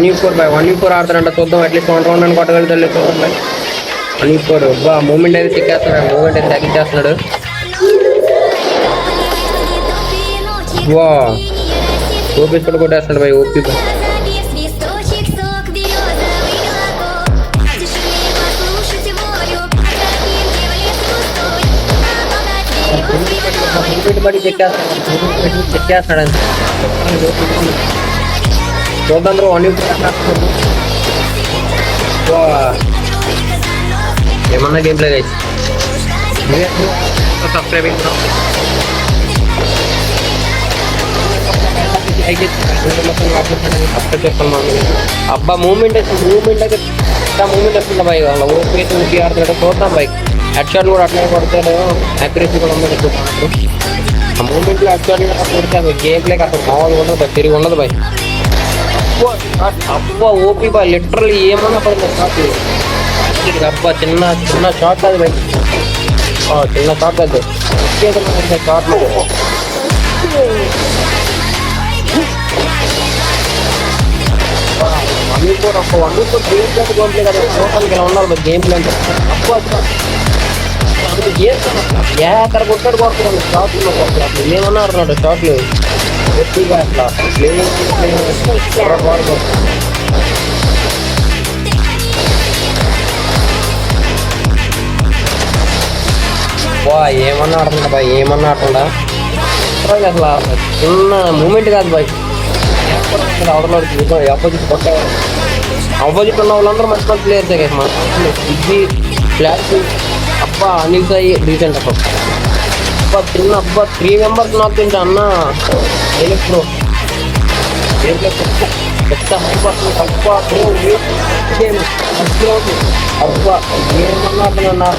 1v4 bye 1v4 ఆడుతారంట చూద్దాం at least 1 round అని కొట్టగలుగుతాడు చూద్దాం బాయ్ 1v4 బా మూమెంట్ అయితే తిక్కేస్తున్నాడు మూమెంట్ అయితే తగ్గించేస్తున్నాడు వా ఓపీ కూడా కొట్టేస్తున్నాడు బాయ్ ఓపీ బాయ్ పెట్టుబడి చెక్కేస్తాడు చూద్దాం బ్రో 1v4 ఏమన్నా గేమ్ ప్లే గైస్ సబ్స్క్రైబింగ్ అబ్బా మూమెంట్ అయితే మూమెంట్ వస్తుంది బాయ్ వాళ్ళ ఓపీ ఆడుతున్నాడు చూద్దాం బాయ్ హెడ్ షాట్ కూడా అట్లా కొడతాడు యాక్యురసీ కూడా ఉంది ఆ మూమెంట్లో హెడ్ షాట్ కొడితే అసలు గేమ్ ప్లేకి అసలు మామూలుగా ఉండదు బాయ్ తిరిగి ఉండదు బాయ్ అబ్బా ఓపీ బాయ్ లిటరల్లీ ఏమన్నా పడుతుంది షాట్ అబ్బా చిన్న షాట్ కాదు బాయ్ చిన్న షాట్ కాదు shot 1v4 game play game play కదా టోటల్గా ఇలా ఉండాలి గేమ్ ప్లే అంటే అక్కడ కొట్టాడు కొడుతున్నాడు షాట్లు ఏమన్నా ఆడుతున్నాడు షాట్లు గట్టిగా అట్లా బా ఏమన్నా ఆడుతుందా బాయ్ ఏమన్నా ఆడుతుందా అసలు చిన్న మూమెంట్ కాదు బాయ్ అవతల ఆపోజిట్ కొట్టేవాళ్ళు ఆపోజిట్ ఉన్న వాళ్ళందరూ మంచి మంచి ప్లేయర్స్ కదా ఇది ఫ్లాట్ అబ్బా అనిల్ సాయి రీసెంట్ అబ్బా చిన్న అబ్బా 3 మెంబర్స్ నాకు తింటా అన్న ఎలక్ట్రో అబ్బా ఏమన్నా